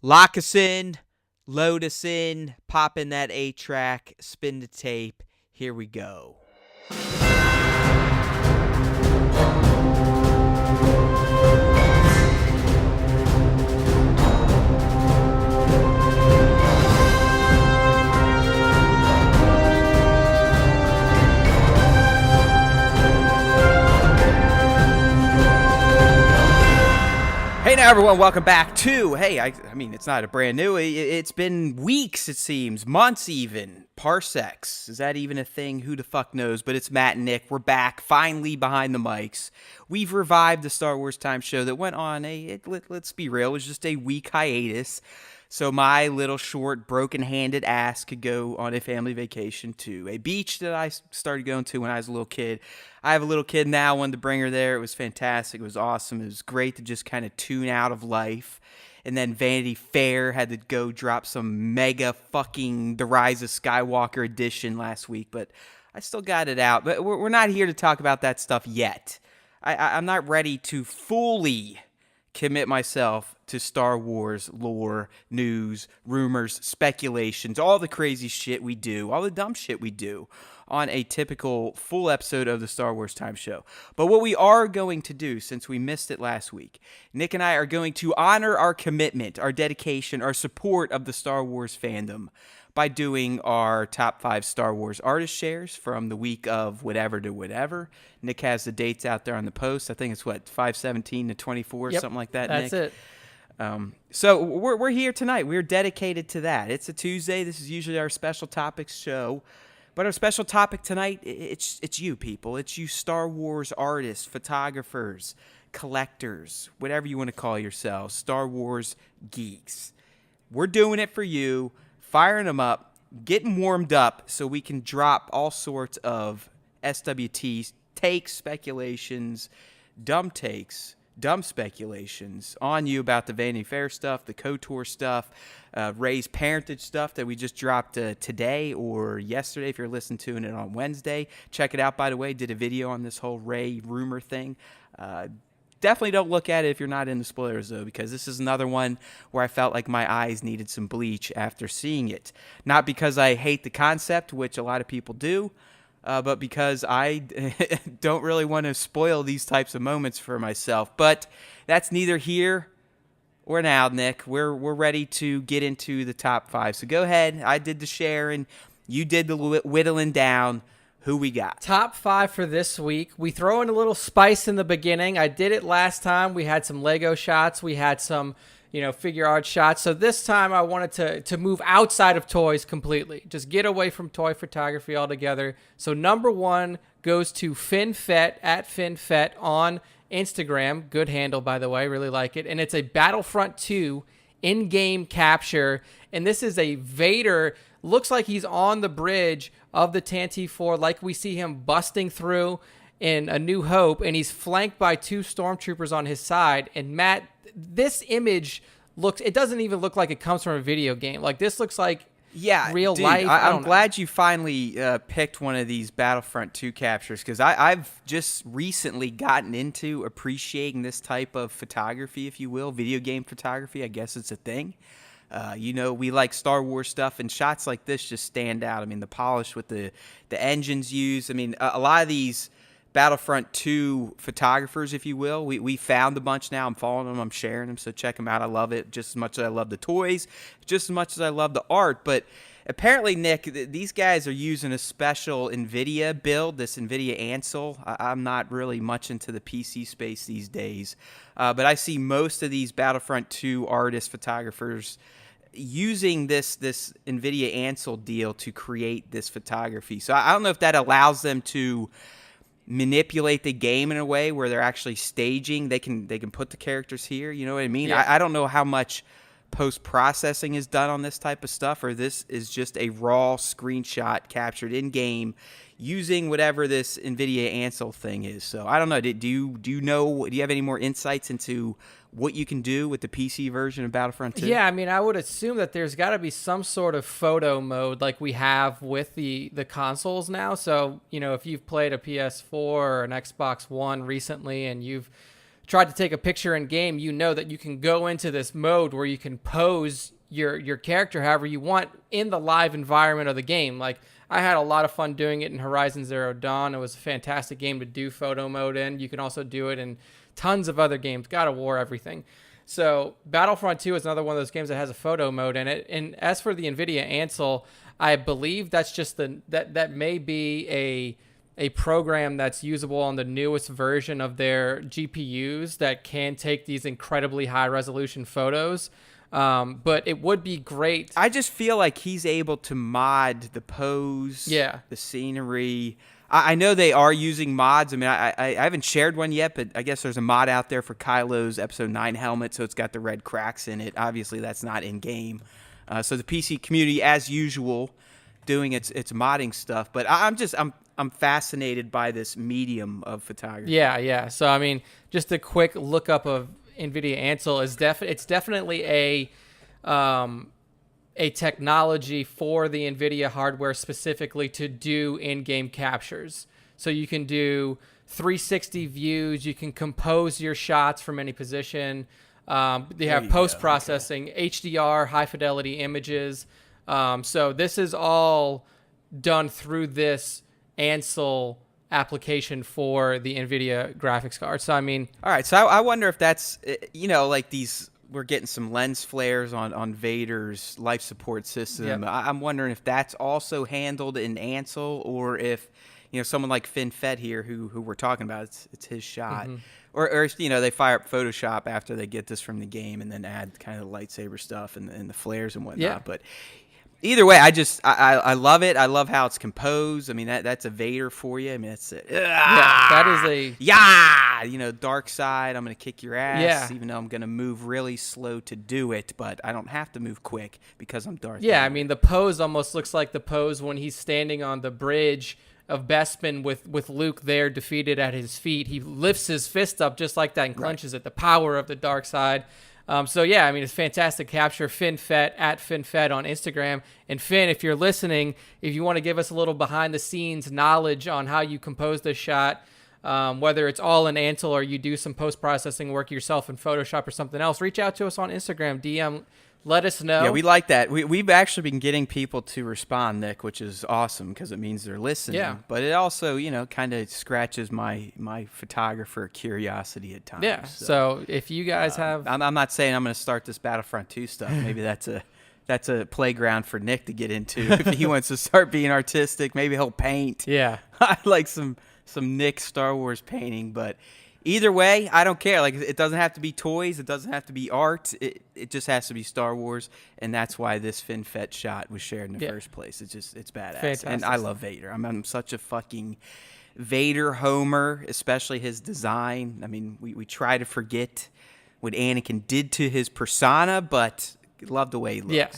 Lock us in, load us in, pop in that 8-track, spin the tape. Here we go. Hey now everyone, welcome back to, I mean, it's not a brand new, it's been weeks it seems, months even, parsecs, is that even a thing? Who the fuck knows, but it's Matt and Nick, we're back, finally behind the mics. We've revived the Star Wars Time show that went on let's be real, it was just a week hiatus, so my little short broken-handed ass could go on a family vacation to a beach that I started going to when I was a little kid. I have a little kid now, wanted to bring her there. It was fantastic. It was awesome. It was great to just kind of tune out of life. And then Vanity Fair had to go drop some mega fucking The Rise of Skywalker edition last week. But I still got it out. But we're not here to talk about that stuff yet. I'm not ready to fully commit myself to Star Wars lore, news, rumors, speculations, all the crazy shit we do, all the dumb shit we do on a typical full episode of the Star Wars Time show. But what we are going to do, since we missed it last week, Nick and I are going to honor our commitment, our dedication, our support of the Star Wars fandom by doing our top 5 Star Wars artist shares from the week of whatever to whatever. Nick has the dates out there on the post. I think it's 5/17 to 24, yep, something like that, that's Nick? it. So we're here tonight. We're dedicated to that. It's a Tuesday. This is usually our special topics show. But our special topic tonight, it's you people. It's you Star Wars artists, photographers, collectors, whatever you want to call yourselves, Star Wars geeks. We're doing it for you, firing them up, getting warmed up so we can drop all sorts of SWTS takes, speculations, dumb takes, dumb speculations on you about the Vanity Fair stuff, the KOTOR stuff, Rey's parentage stuff that we just dropped today or yesterday if you're listening to it on Wednesday. Check it out, by the way. Did a video on this whole Rey rumor thing. Definitely don't look at it if you're not into spoilers, though, because this is another one where I felt like my eyes needed some bleach after seeing it. Not because I hate the concept, which a lot of people do, but because I don't really want to spoil these types of moments for myself. But that's neither here or now, Nick. We're ready to get into the top 5. So go ahead. I did the share, and you did the whittling down. Who we got? Top 5 for this week. We throw in a little spice in the beginning. I did it last time. We had some Lego shots. We had some figure art shots. So this time I wanted to move outside of toys completely. Just get away from toy photography altogether. So number 1 goes to FinFet, at FinFet on Instagram. Good handle, by the way. Really like it. And it's a Battlefront 2 in-game capture. And this is a Vader. Looks like he's on the bridge of the Tantive 4, like we see him busting through in A New Hope. And he's flanked by 2 stormtroopers on his side. And Matt, this image it doesn't even look like it comes from a video game. Like, this looks like real life. I'm glad you finally picked one of these Battlefront 2 captures, because I've just recently gotten into appreciating this type of photography, if you will, video game photography. I guess it's a thing. We like Star Wars stuff, and shots like this just stand out. I mean, the polish with the engines used. I mean, a lot of these Battlefront 2 photographers, if you will. We found a bunch now. I'm following them. I'm sharing them. So check them out. I love it just as much as I love the toys, just as much as I love the art. But apparently, Nick, these guys are using a special NVIDIA build, this NVIDIA Ansel. I'm not really much into the PC space these days. But I see most of these Battlefront 2 artists, photographers, using this NVIDIA Ansel deal to create this photography. So I don't know if that allows them to manipulate the game in a way where they're actually staging. They can put the characters here. You know what I mean? Yeah. I don't know how much post-processing is done on this type of stuff, or this is just a raw screenshot captured in-game using whatever this NVIDIA Ansel thing is. So I don't know. Do you have any more insights into what you can do with the PC version of Battlefront 2? Yeah, I mean, I would assume that there's got to be some sort of photo mode like we have with the consoles now. So, if you've played a PS4 or an Xbox One recently and you've tried to take a picture in game, you know that you can go into this mode where you can pose your character however you want in the live environment of the game. Like, I had a lot of fun doing it in Horizon Zero Dawn. It was a fantastic game to do photo mode in. You can also do it in tons of other games, God of War, everything. So Battlefront 2 is another one of those games that has a photo mode in it. And as for the NVIDIA Ansel, I believe that's just that may be a program that's usable on the newest version of their GPUs that can take these incredibly high resolution photos. But it would be great. I just feel like he's able to mod the pose, the scenery. I know they are using mods. I mean, I haven't shared one yet, but I guess there's a mod out there for Kylo's Episode 9 helmet, so it's got the red cracks in it. Obviously, that's not in-game. So the PC community, as usual, doing its modding stuff. But I'm fascinated by this medium of photography. Yeah. So, I mean, just a quick lookup of NVIDIA Ansel is it's definitely a technology for the NVIDIA hardware specifically to do in-game captures. So you can do 360 views. You can compose your shots from any position. They have post-processing, HDR, high-fidelity images. So this is all done through this Ansel application for the NVIDIA graphics card. So, I mean... All right, so I wonder if that's, like these... We're getting some lens flares on Vader's life support system. Yep. I'm wondering if that's also handled in Ansel, or if someone like Finn Fett here, who we're talking about, it's his shot, or if they fire up Photoshop after they get this from the game and then add kind of the lightsaber stuff and the flares and whatnot. Yeah. But either way, I love it. I love how it's composed. I mean, that's a Vader for you. I mean, that's that is dark side. I'm gonna kick your ass. Yeah. Even though I'm gonna move really slow to do it, but I don't have to move quick because I'm Darth. Yeah, Vader. I mean, the pose almost looks like the pose when he's standing on the bridge of Bespin with Luke there defeated at his feet. He lifts his fist up just like that and clenches it. The power of the dark side. So, yeah, I mean, it's fantastic capture. Finn Fett, at Finn Fett on Instagram. And Finn, if you're listening, if you want to give us a little behind-the-scenes knowledge on how you compose this shot, whether it's all in Ansel or you do some post-processing work yourself in Photoshop or something else, reach out to us on Instagram, DM, let us know. Yeah, we like that. We've actually been getting people to respond, Nick, which is awesome because it means they're listening. Yeah. But it also, kind of scratches my photographer curiosity at times. Yeah, so if you guys have... I'm not saying I'm going to start this Battlefront 2 stuff. Maybe that's a playground for Nick to get into. If he wants to start being artistic, maybe he'll paint. Yeah. I like some Nick Star Wars painting, but either way, I don't care. Like, it doesn't have to be toys. It doesn't have to be art. It just has to be Star Wars, and that's why this Finn Fett shot was shared in the first place. It's badass. Fantastic. And I love Vader. I'm such a fucking Vader homer, especially his design. I mean, we try to forget what Anakin did to his persona, but love the way he looks. Yeah,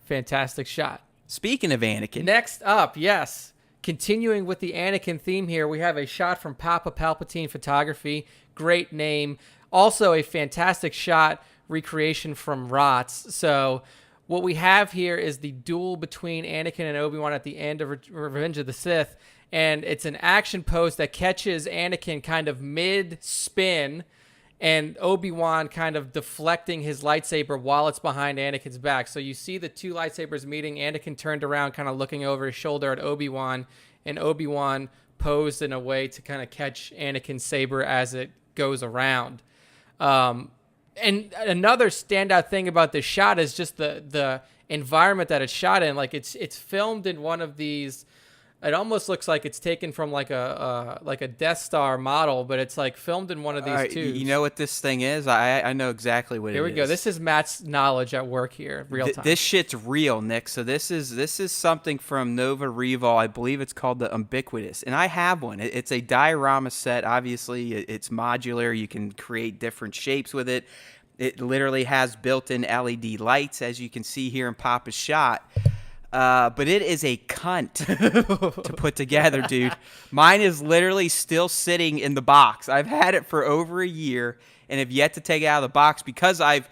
fantastic shot. Speaking of Anakin. Next up, yes. Continuing with the Anakin theme here, we have a shot from Papa Palpatine Photography. Great name. Also a fantastic shot recreation from Rots. So what we have here is the duel between Anakin and Obi-Wan at the end of Revenge of the Sith. And it's an action pose that catches Anakin kind of mid-spin and Obi-Wan kind of deflecting his lightsaber while it's behind Anakin's back. So you see the two lightsabers meeting. Anakin turned around, kind of looking over his shoulder at Obi-Wan, and Obi-Wan posed in a way to kind of catch Anakin's saber as it goes around. And another standout thing about this shot is just the environment that it's shot in. Like it's filmed in one of these. It almost looks like it's taken from like a Death Star model, but it's like filmed in one of these tubes. You know what this thing is? I know exactly what it is. Here we go. This is Matt's knowledge at work here, real time. This shit's real, Nick. So this is something from Nova Revol. I believe it's called the Ubiquitous, and I have one. It's a diorama set. Obviously, it's modular. You can create different shapes with it. It literally has built-in LED lights, as you can see here in Papa's shot. But it is a cunt to put together, dude. Mine is literally still sitting in the box. I've had it for over a year and have yet to take it out of the box because I've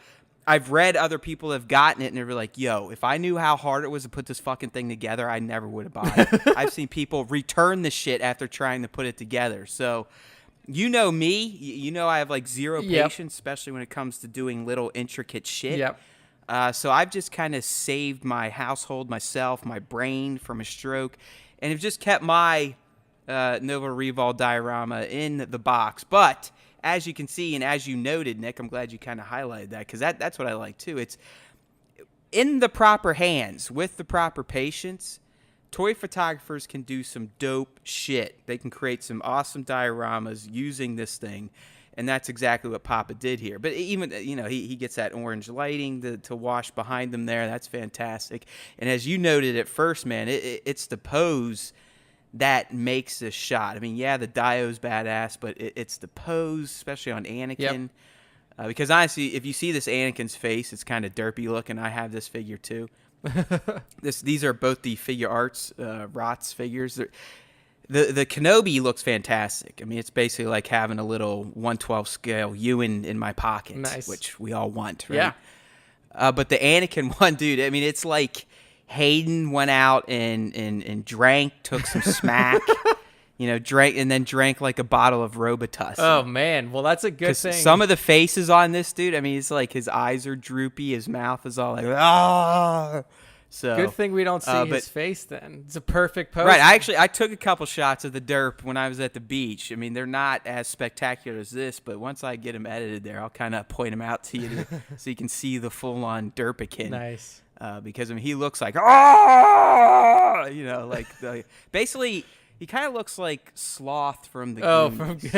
read other people have gotten it and they're like, yo, if I knew how hard it was to put this fucking thing together, I never would have bought it. I've seen people return the shit after trying to put it together. So, you know me. You know I have like zero Yep. patience, especially when it comes to doing little intricate shit. Yep. So I've just kind of saved my household, myself, my brain from a stroke, and have just kept my Nova Revolve diorama in the box. But as you can see, and as you noted, Nick, I'm glad you kind of highlighted that, because that's what I like too. It's in the proper hands, with the proper patience, toy photographers can do some dope shit. They can create some awesome dioramas using this thing. And that's exactly what Papa did here. But even, he gets that orange lighting to wash behind him there. That's fantastic. And as you noted at first, man, it's the pose that makes this shot. I mean, yeah, the dio's badass, but it's the pose, especially on Anakin. Yep. Because honestly, if you see this Anakin's face, it's kind of derpy looking. I have this figure too. These are both the Figure Arts Rots figures. The Kenobi looks fantastic. I mean, it's basically like having a little 1/12 scale Ewan in my pocket, nice. Which we all want, right? Yeah. But the Anakin one, dude, I mean, it's like Hayden went out and drank, took some smack, drank like a bottle of Robitussin. Oh, man. Well, that's a good thing. Some of the faces on this dude, I mean, it's like his eyes are droopy, his mouth is all like, ah. So, good thing we don't see his face then. It's a perfect pose. Right. I took a couple shots of the derp when I was at the beach. I mean, they're not as spectacular as this, but once I get them edited there, I'll kind of point them out to you so you can see the full-on derpikin. Nice. Because, I mean, he looks like, ah! Basically, he kind of looks like Sloth from the Goonies.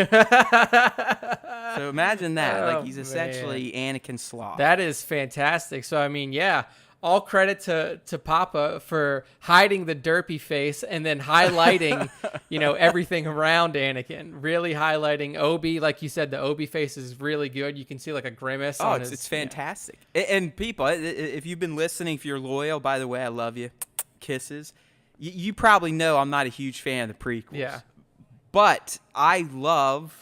So imagine that. Like, he's essentially Anakin Sloth. That is fantastic. So, I mean, yeah. All credit to Papa for hiding the derpy face and then highlighting, everything around Anakin. Really highlighting Obi. Like you said, the Obi face is really good. You can see like a grimace. Oh, it's fantastic. Yeah. And people, if you've been listening, if you're loyal, by the way, I love you. Kisses. You probably know I'm not a huge fan of the prequels. Yeah. But I love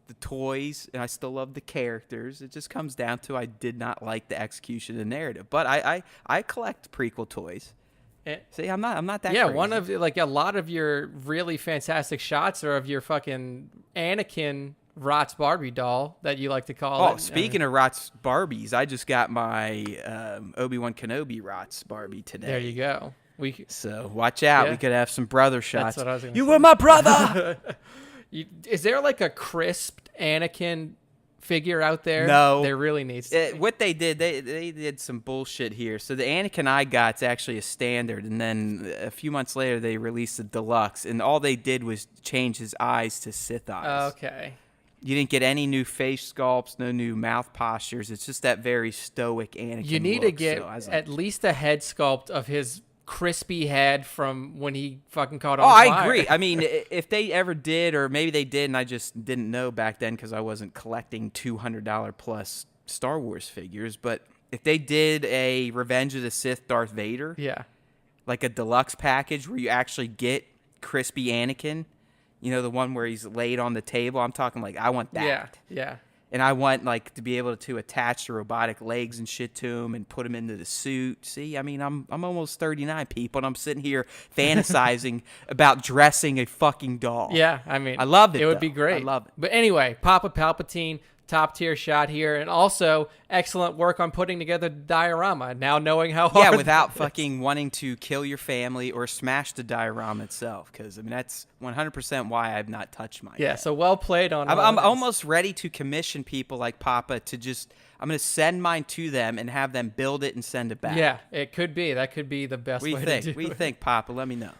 the toys, and I still love the characters. It just comes down to I did not like the execution of the narrative. But I collect prequel toys. See, I'm not that crazy. One of like a lot of your really fantastic shots are of your fucking Anakin Rots Barbie doll that you like to call it. Oh, speaking of Rots Barbies, I just got my Obi-Wan Kenobi Rots Barbie today. There you go. So watch out. Yeah. We could have some brother shots. That's what I was gonna say. You were my brother. Is there like a crisped Anakin figure out there? No. There really needs to be. What they did, they did some bullshit here. So the Anakin I got's actually a standard, and then a few months later they released the deluxe, and all they did was change his eyes to Sith eyes. Okay. You didn't get any new face sculpts, no new mouth postures. It's just that very stoic Anakin You need look. to get at least a head sculpt of his crispy head from when he fucking caught on fire. I agree. I mean, if they ever did, or maybe they did and I just didn't know back then because I wasn't collecting $200 plus Star Wars figures, but if they did a Revenge of the Sith Darth Vader, like a deluxe package where you actually get crispy Anakin, the one where he's laid on the table, I'm talking like I want that. Yeah. And I want like to be able to attach the robotic legs and shit to him and put him into the suit. See, I mean, I'm almost 39, people, and I'm sitting here fantasizing about dressing a fucking doll. Yeah, I mean, I love it. It would be great. I love it. But anyway, Papa Palpatine, top tier shot here, and also excellent work on putting together the diorama. Now knowing how hard. Yeah, without fucking wanting to kill your family or smash the diorama itself, because I mean that's 100% why I've not touched mine. Yeah, yet. So well played on. I'm almost ready to commission people like Papa to just. I'm going to send mine to them and have them build it and send it back. Yeah, it could be. That could be the best way to do it. What do you think, Papa? Let me know.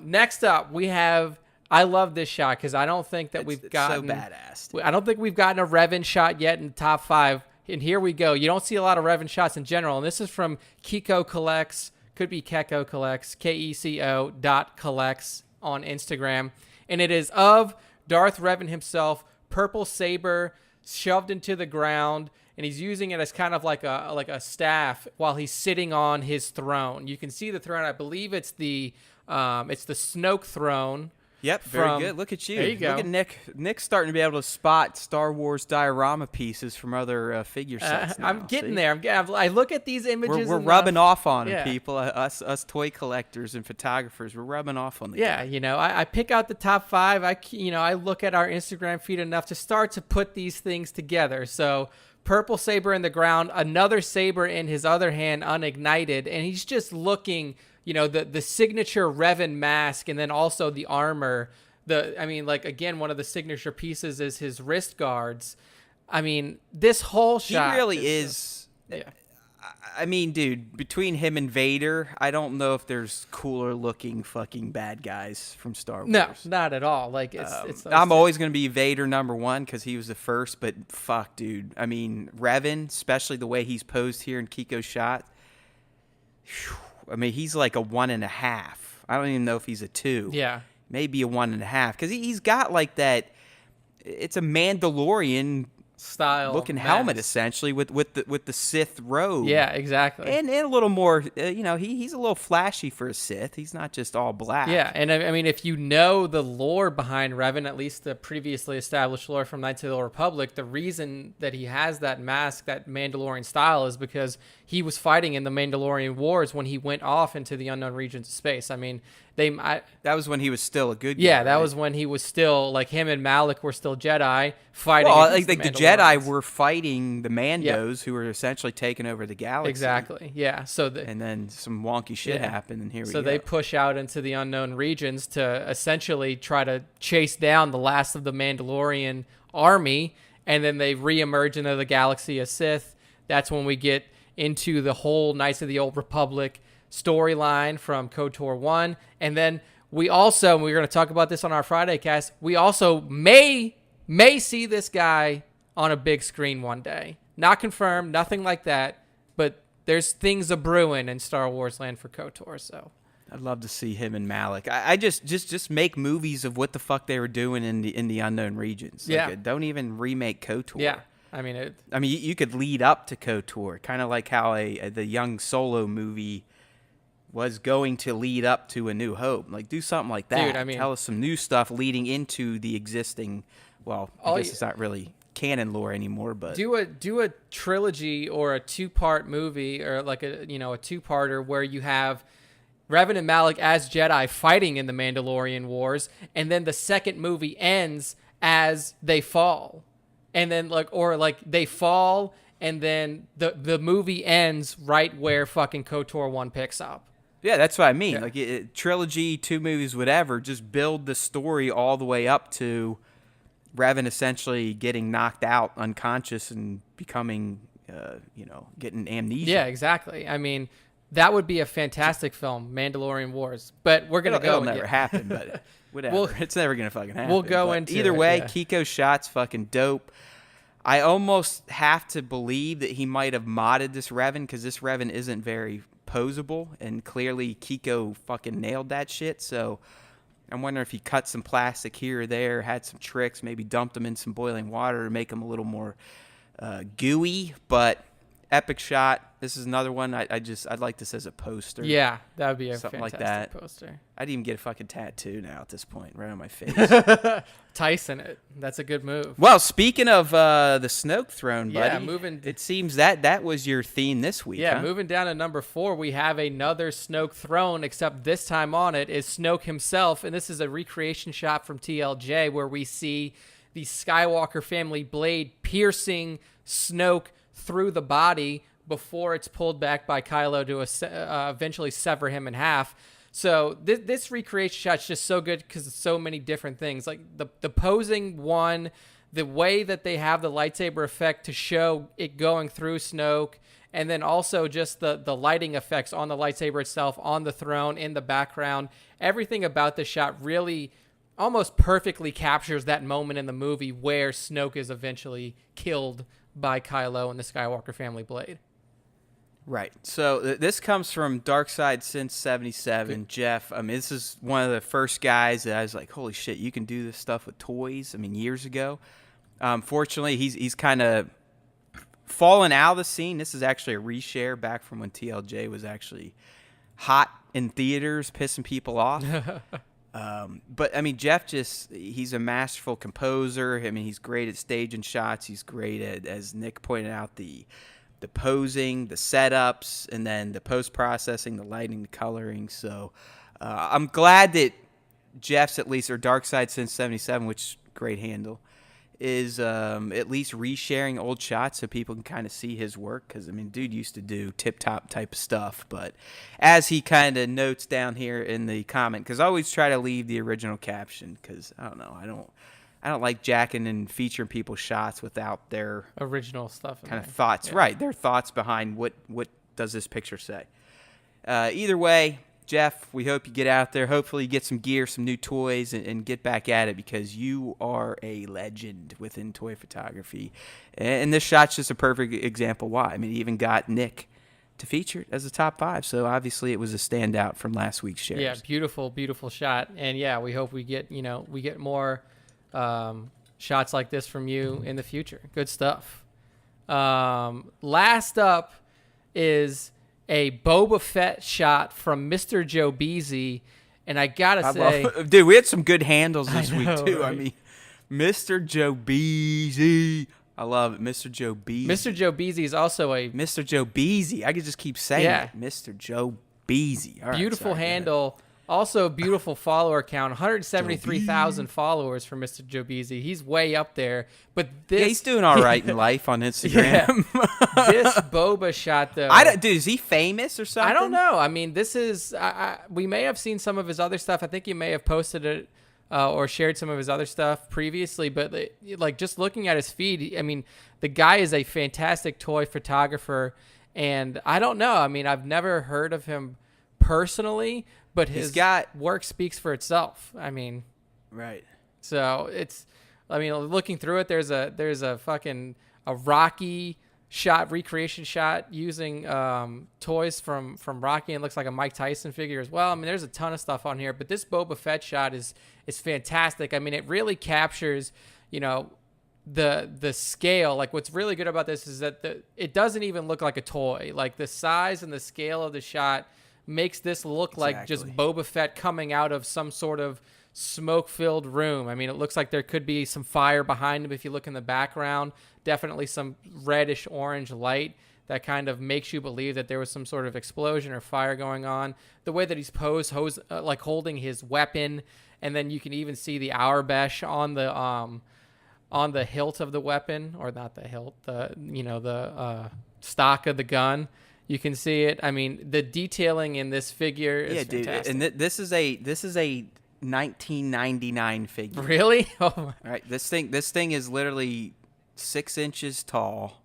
Next up, we have. I love this shot because I don't think that we've gotten. So badass. I don't think we've gotten a Revan shot yet in the top 5. And here we go. You don't see a lot of Revan shots in general. And this is from Kiko Collects. Could be Keko Collects. KECO.collects on Instagram. And it is of Darth Revan himself, purple saber shoved into the ground. And he's using it as kind of like a staff while he's sitting on his throne. You can see the throne. I believe it's the Snoke throne. Yep, very good. Look at you. There you go. Look at Nick. Nick's starting to be able to spot Star Wars diorama pieces from other figure sets. Now. I'm getting See? there. I look at these images. We're and rubbing off on them, yeah. people. Us toy collectors and photographers. We're rubbing off on the Yeah, guy. I pick out the top 5. I look at our Instagram feed enough to start to put these things together. So purple saber in the ground, another saber in his other hand, unignited, and he's just looking. The signature Revan mask, and then also the armor. Again, one of the signature pieces is his wrist guards. I mean, this whole shot. He really is. Yeah. I mean, dude, between him and Vader, I don't know if there's cooler looking fucking bad guys from Star Wars. No, not at all. Like it's I'm always going to be Vader #1 because he was the first, but fuck, dude. I mean, Revan, especially the way he's posed here in Kiko's shot. Whew, I mean, he's like a 1.5. I don't even know if he's a 2. Yeah. Maybe a 1.5 because he's got like that. It's a Mandalorian style looking mask. helmet essentially with the Sith robe. Yeah, exactly. And a little more. He's a little flashy for a Sith. He's not just all black. Yeah, and I mean, if you know the lore behind Revan, at least the previously established lore from Knights of the Old Republic, the reason that he has that mask, that Mandalorian style, is because he was fighting in the Mandalorian Wars when he went off into the unknown regions of space. I mean, that was when he was still a good guy. Yeah, that right? was when he was still, like, him and Malik were still Jedi fighting. Well, against like the Jedi were fighting the Mandos, who were essentially taking over the galaxy. Exactly. Yeah. And then some wonky shit happened, and here we go. So they push out into the unknown regions to essentially try to chase down the last of the Mandalorian army, and then they reemerge into the galaxy of Sith. That's when we get into the whole Knights of the Old Republic storyline from KOTOR 1. And then we're going to talk about this on our Friday cast, we also may see this guy on a big screen one day. Not confirmed, nothing like that, but there's things a brewing in Star Wars land for KOTOR, so I'd love to see him and Malik. I just make movies of what the fuck they were doing in the unknown regions. Yeah. Don't even remake KOTOR. yeah. I mean, you could lead up to KOTOR, kind of like how the young Solo movie was going to lead up to A New Hope. Like, do something like that. Dude, I mean, tell us some new stuff leading into the existing. Well, I guess it's not really canon lore anymore, but do a trilogy or a 2-part movie, or like a 2-parter where you have Revan and Malik as Jedi fighting in the Mandalorian Wars, and then the second movie ends as they fall. And then they fall, and then the movie ends right where fucking KOTOR 1 picks up. Yeah, that's what I mean. Yeah. Like trilogy, 2 movies, whatever. Just build the story all the way up to Revan essentially getting knocked out, unconscious, and becoming, getting amnesia. Yeah, exactly. I mean, that would be a fantastic film, Mandalorian Wars. But we're gonna It'll never happen. But whatever. It's never gonna fucking happen. We'll go but into either it, way. yeah. Kiko's shot's fucking dope. I almost have to believe that he might have modded this Revan because this Revan isn't very posable, and clearly Kiko fucking nailed that shit. So I'm wondering if he cut some plastic here or there, had some tricks, maybe dumped them in some boiling water to make them a little more gooey. But epic shot. This is another one. I'd like this as a poster. Yeah, that would be a something fantastic like that. poster. I'd even get a fucking tattoo now at this point, right on my face. Tyson it. That's a good move. Well, speaking of the Snoke throne, buddy, moving. It seems that was your theme this week. Yeah, huh? moving down to number 4, we have another Snoke throne, except this time on it is Snoke himself, and this is a recreation shot from TLJ where we see the Skywalker family blade piercing Snoke through the body before it's pulled back by Kylo to eventually sever him in half. So this recreation shot's just so good because it's so many different things. Like the posing one, the way that they have the lightsaber effect to show it going through Snoke, and then also just the lighting effects on the lightsaber itself, on the throne, in the background. Everything about this shot really almost perfectly captures that moment in the movie where Snoke is eventually killed by Kylo and the Skywalker family blade. Right. So this comes from Darkside Since 77. Jeff, I mean, this is one of the first guys that I was like, holy shit, you can do this stuff with toys. I mean, years ago. Fortunately, he's kind of fallen out of the scene. This is actually a reshare back from when TLJ was actually hot in theaters, pissing people off. But I mean, Jeff he's a masterful composer. I mean, he's great at staging shots. He's great at, as Nick pointed out, the posing, the setups, and then the post-processing, the lighting, the coloring. So I'm glad that Jeff's at least, or Darkside Since 77, which great handle, is at least resharing old shots so people can kind of see his work. Because, I mean, dude used to do tip-top type of stuff. But as he kind of notes down here in the comment, because I always try to leave the original caption, because, I don't know, I don't like jacking and featuring people's shots without their original stuff kind of thoughts. Yeah. Right, their thoughts behind what does this picture say. Either way, Jeff, we hope you get out there. Hopefully you get some gear, some new toys, and get back at it, because you are a legend within toy photography. And this shot's just a perfect example why. I mean, he even got Nick to feature it as a top 5. So obviously it was a standout from last week's shares. Yeah, beautiful, beautiful shot. And yeah, we hope we get more shots like this from you in the future. Good stuff. Last up is a Boba Fett shot from Mr. Joe Beasy, and I gotta say, dude, we had some good handles this week too. Right? I mean, Mr. Joe Beasy, I love it. Mr. Joe Beasy. Mr. Joe Beasy is also a Mr. Joe Beasy. I could just keep saying it. Mr. Joe Beasy. All right, beautiful handle. Also, beautiful follower count, 173,000 followers for Mr. Joe Beasy. He's way up there. But he's doing all right in life on Instagram. This Boba shot, though. Dude, is he famous or something? I don't know. I mean, this is we may have seen some of his other stuff. I think you may have posted it or shared some of his other stuff previously. But like just looking at his feed, I mean, the guy is a fantastic toy photographer. And I don't know. I mean, I've never heard of him personally, but his work speaks for itself. I mean, right. So looking through it, there's a fucking Rocky shot, recreation shot using toys from Rocky, and looks like a Mike Tyson figure as well. I mean, there's a ton of stuff on here, but this Boba Fett shot is fantastic. I mean, it really captures, the scale. Like, what's really good about this is that it doesn't even look like a toy. Like, the size and the scale of the shot makes this look like just Boba Fett coming out of some sort of smoke-filled room. I mean, it looks like there could be some fire behind him if you look in the background. Definitely some reddish orange light that kind of makes you believe that there was some sort of explosion or fire going on. The way that he's posed, like holding his weapon, and then you can even see the Auerbesh on the hilt of the weapon, or not the hilt, the stock of the gun. You can see it. I mean, the detailing in this figure is fantastic. And this is a 1999 figure. Really? Oh my. All right, this thing is literally 6 inches tall,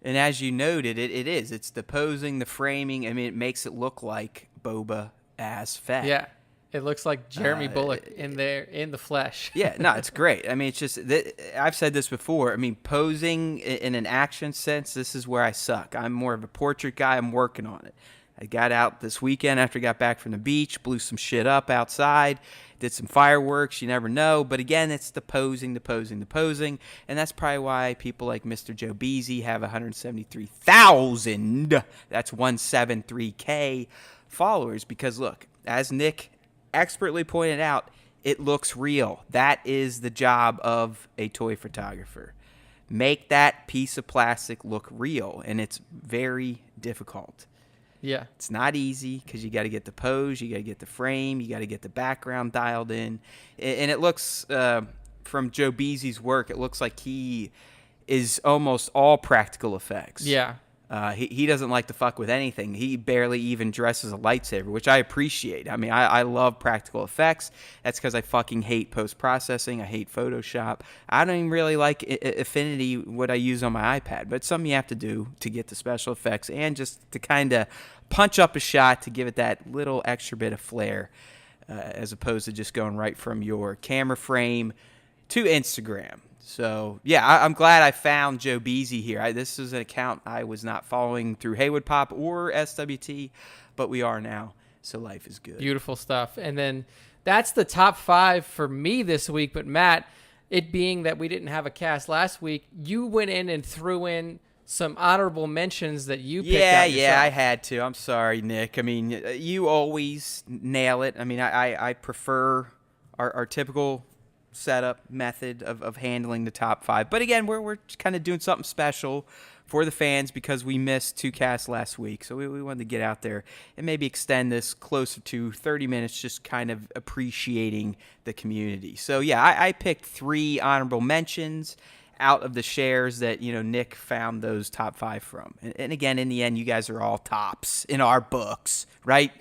and as you noted, it is. It's the posing, the framing. I mean, it makes it look like Boba as Fett. Yeah. It looks like Jeremy Bullock in the flesh. Yeah, no, it's great. I mean, it's just I've said this before. I mean, posing in an action sense, this is where I suck. I'm more of a portrait guy. I'm working on it. I got out this weekend after I got back from the beach, blew some shit up outside, did some fireworks. You never know. But again, it's the posing. And that's probably why people like Mr. Joe Beasy have 173,000. That's 173K followers. Because look, as Nick expertly pointed out, it looks real. That is the job of a toy photographer. Make that piece of plastic look real, and it's very difficult. Yeah. It's not easy because you got to get the pose, you got to get the frame, you got to get the background dialed in. And it looks, from Joe Beasy's work, it looks like he is almost all practical effects. Yeah. He doesn't like to fuck with anything. He barely even dresses a lightsaber, which I appreciate. I mean, I love practical effects. That's because I fucking hate post-processing. I hate Photoshop. I don't even really like Affinity, what I use on my iPad. But it's something you have to do to get the special effects and just to kind of punch up a shot to give it that little extra bit of flair, as opposed to just going right from your camera frame to Instagram. So, yeah, I'm glad I found Joe Beasy here. This is an account I was not following through Haywood Pop or SWT, but we are now, so life is good. Beautiful stuff. And then that's the top 5 for me this week. But, Matt, it being that we didn't have a cast last week, you went in and threw in some honorable mentions that you picked Yeah, out yourself. I had to. I'm sorry, Nick. I mean, you always nail it. I mean, I prefer our typical setup method of handling the top 5. But again, we're kind of doing something special for the fans because we missed 2 casts last week. So we wanted to get out there and maybe extend this closer to 30 minutes, just kind of appreciating the community. So yeah, I picked 3 honorable mentions out of the shares that, Nick found those top 5 from. And again, in the end, you guys are all tops in our books, right?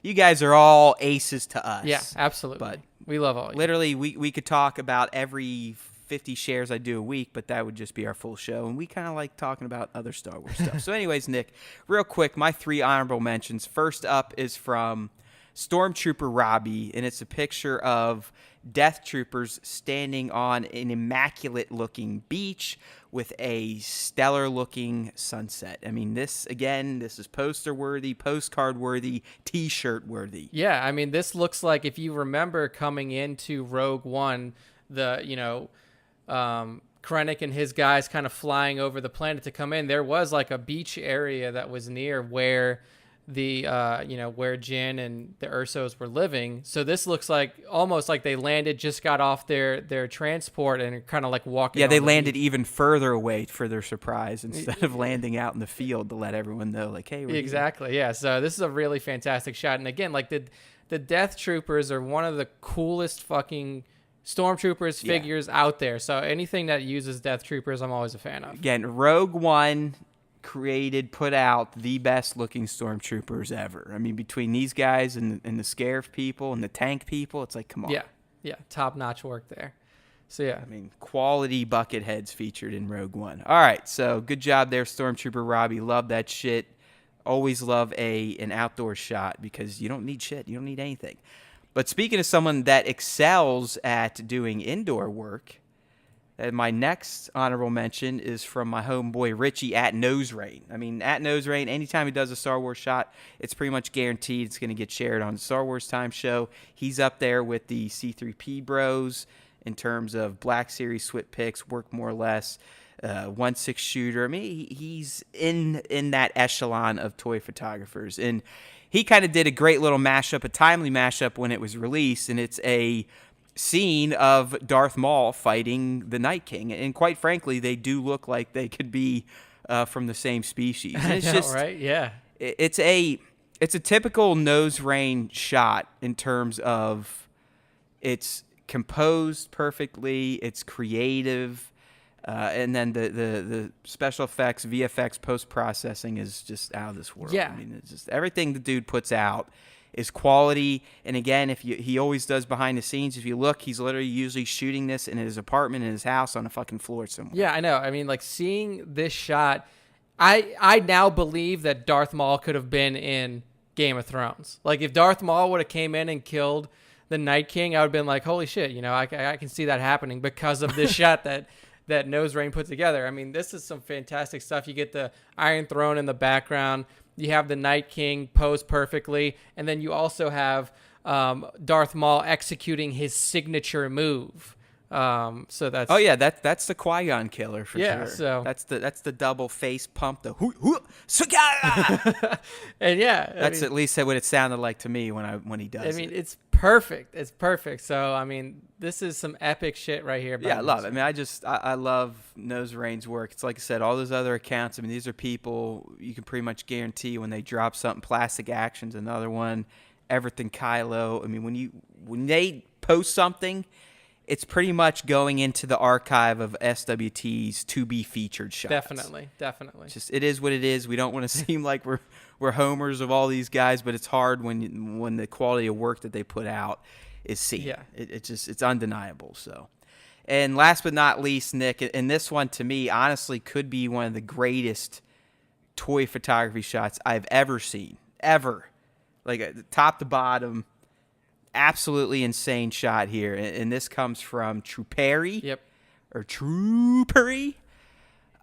You guys are all aces to us. Yeah, absolutely. But we love all you. literally, we could talk about every 50 shares I do a week, but that would just be our full show. And we kind of like talking about other Star Wars stuff. So anyways, Nick, real quick, my 3 honorable mentions. First up is from Stormtrooper Robbie, and it's a picture of Death Troopers standing on an immaculate-looking beach with a stellar-looking sunset. I mean, this is poster-worthy, postcard-worthy, T-shirt-worthy. Yeah, I mean, this looks like, if you remember coming into Rogue One, Krennic and his guys kind of flying over the planet to come in, there was like a beach area that was near where where Jin and the Ursos were living. So this looks like almost like they landed, just got off their transport and are kind of like walking. Yeah, they landed even further away for their surprise instead of landing out in the field to let everyone know, like, hey, we're exactly. here. Yeah. So this is a really fantastic shot. And again, like the Death Troopers are one of the coolest fucking Stormtroopers figures out there. So anything that uses Death Troopers, I'm always a fan of. Again, Rogue One put out the best looking Stormtroopers ever. I mean, between these guys and the Scarif people and the tank people, it's like, come on. Yeah, top notch work there. So yeah, I mean, quality bucket heads featured in Rogue One. All right, so good job there, Stormtrooper Robbie. Love that shit. Always love an outdoor shot because you don't need shit. You don't need anything. But speaking of someone that excels at doing indoor work, my next honorable mention is from my homeboy Richie at Nose Rain. I mean, at Nose Rain, anytime he does a Star Wars shot, it's pretty much guaranteed it's going to get shared on the Star Wars Time show. He's up there with the C3P bros in terms of Black Series Swit picks, work more or less, 1/6 shooter. I mean, he's in that echelon of toy photographers. And he kind of did a great little mashup, a timely mashup when it was released, and it's a scene of Darth Maul fighting the Night King, and quite frankly, they do look like they could be from the same species. And it's just right? Yeah, it's a typical Nose Rain shot in terms of it's composed perfectly, it's creative, and then the special effects, VFX, post processing is just out of this world. Yeah, I mean, it's just everything the dude puts out is quality. And again, he always does behind the scenes. If you look, he's literally usually shooting this in his apartment, in his house, on a fucking floor somewhere. Yeah, I know. I mean, like, seeing this shot, I now believe that Darth Maul could have been in Game of Thrones. Like, if Darth Maul would have came in and killed the Night King, I would have been like, holy shit, I can see that happening because of this shot that Nose Rain put together. I mean, this is some fantastic stuff. You get the Iron Throne in the background. You have the Night King posed perfectly, and then you also have Darth Maul executing his signature move. So that's that's the Qui-Gon killer for sure. So that's the double face pump. The and yeah, that's at least what it sounded like to me when he does. I mean, it's perfect. It's perfect. So I mean, this is some epic shit right here. Yeah, I love it. I mean, I love Nose Rain's work. It's like I said, all those other accounts. I mean, these are people you can pretty much guarantee when they drop something. Plastic Action's another one. Everything Kylo. I mean, when they post something, it's pretty much going into the archive of SWT's to be featured shots. Definitely. It is what it is. We don't want to seem like we're homers of all these guys, but it's hard when the quality of work that they put out is seen. Yeah. It's undeniable. So, and last but not least, Nick, and this one to me honestly could be one of the greatest toy photography shots I've ever seen, ever. Like top to bottom. Absolutely insane shot here, and this comes from Trooperi. Yep. Or Trooperi.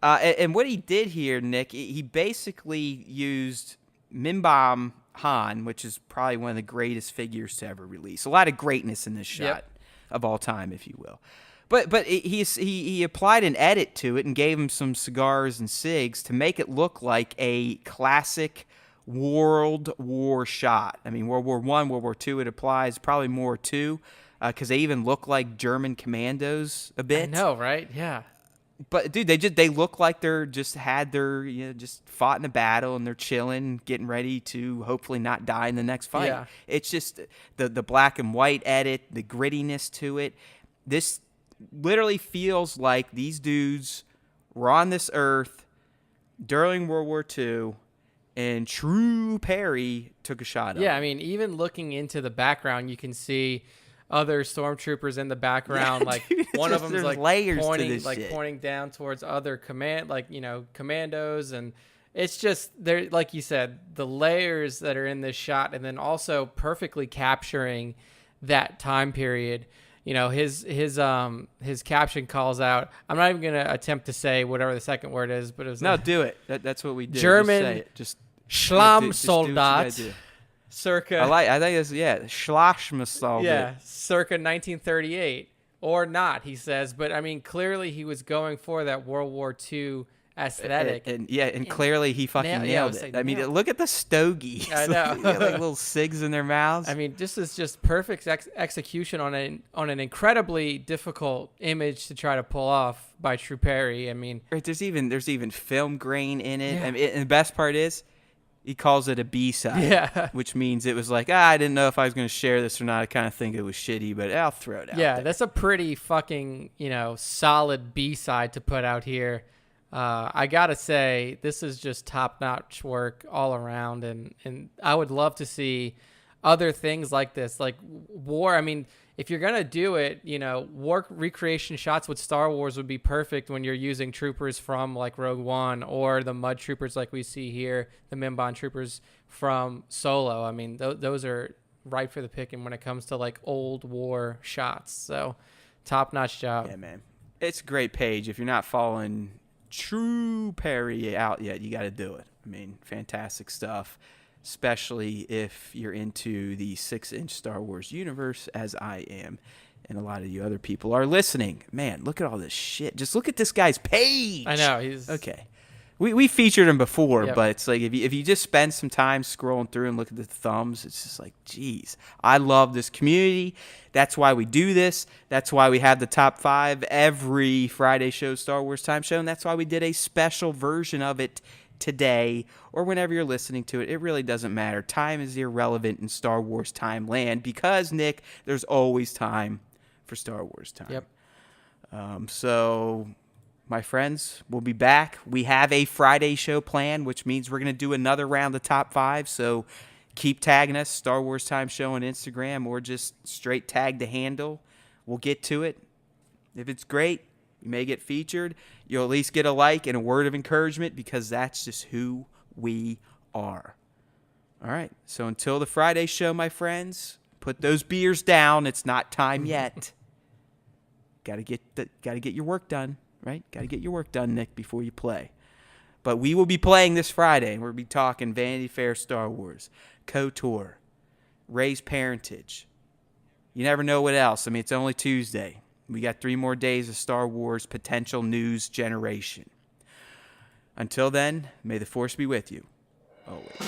And what he did here, Nick, he basically used Minbam Han, which is probably one of the greatest figures to ever release. A lot of greatness in this shot of all time, if you will. But he applied an edit to it and gave him some cigars and cigs to make it look like a classic World War shot. I mean, World War One, World War Two, it applies probably more two, because they even look like German commandos a bit. I know, right? Yeah. But dude, they look like they're just had their just fought in a battle and they're chilling, getting ready to hopefully not die in the next fight. Yeah. It's just the black and white edit, the grittiness to it. This literally feels like these dudes were on this earth during World War II, and True Perry took a shot at Yeah, him. I mean, even looking into the background, you can see other stormtroopers in the background. Yeah, like dude, one of them's there's like layers to pointing, this like shit. pointing down towards other commandos, and it's just there. Like you said, the layers that are in this shot, and then also perfectly capturing that time period. His caption calls out. I'm not even gonna attempt to say whatever the second word is, but it was No, do it. That's what we do. German Just say it. Just Schlammsoldat. Circa I think it's Schlammsoldat. Yeah, circa 1938 or not, he says. But I mean, clearly he was going for that World War II aesthetic. And clearly he fucking nailed it. I mean, look at the stogies. I know. They got, like little cigs in their mouths. I mean, this is just perfect execution on an incredibly difficult image to try to pull off by True Perry. I mean, Right, there's even film grain in it. Yeah. I mean, and the best part is he calls it a B-side. Yeah. Which means it was like, I didn't know if I was going to share this or not. I kind of think it was shitty, but I'll throw it out yeah, there. that's a pretty fucking, solid B-side to put out here. I gotta say, this is just top-notch work all around, and I would love to see other things like this, like war. I mean, if you're gonna do it, war recreation shots with Star Wars would be perfect when you're using troopers from like Rogue One or the Mud Troopers like we see here, the Mimban Troopers from Solo. I mean, those are ripe for the picking when it comes to like old war shots. So, top-notch job. Yeah, man. It's a great page. If you're not following True Perry out yet, you got to do it. I mean, fantastic stuff, especially if you're into the 6-inch Star Wars universe, as I am, and a lot of you other people are listening. Man, look at all this shit. Just look at this guy's page. I know, he's okay. We featured him before, Yep. but it's like if you just spend some time scrolling through and look at the thumbs, it's just like, geez, I love this community. That's why we do this. That's why we have the top 5 every Friday show, Star Wars Time Show, and that's why we did a special version of it today or whenever you're listening to it. It really doesn't matter. Time is irrelevant in Star Wars time land because, Nick, there's always time for Star Wars time. Yep. So, my friends, we'll be back. We have a Friday show planned, which means we're going to do another round of top 5. So keep tagging us, Star Wars Time Show on Instagram, or just straight tag the handle. We'll get to it. If it's great, you may get featured. You'll at least get a like and a word of encouragement because that's just who we are. All right. So until the Friday show, my friends, put those beers down. It's not time yet. Gotta get your work done. Right? Got to get your work done, Nick, before you play. But we will be playing this Friday, and we'll be talking Vanity Fair Star Wars, KOTOR, Rey's Parentage. You never know what else. I mean, it's only Tuesday. We got 3 more days of Star Wars potential news generation. Until then, may the Force be with you, always.